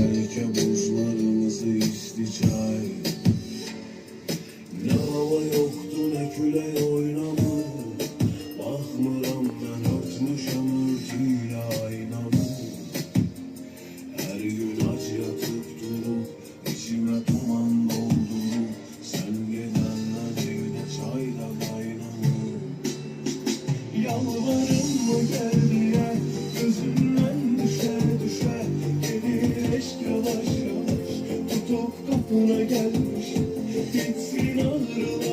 Belki buzlarımızı içti çay. Ne hava yoktu ne küle oynamı. Bakmıram ben örtmüşem örtüyle aynamı. Her gün aç yatıp durup içime duman doldurup sen gelenler evde çayla kaynamı. Yalvarım mı geldi ya gözümden düşe düşe. Gelir eşk yavaş yavaş tutup kapına gelmiş. Gitsin ağrılar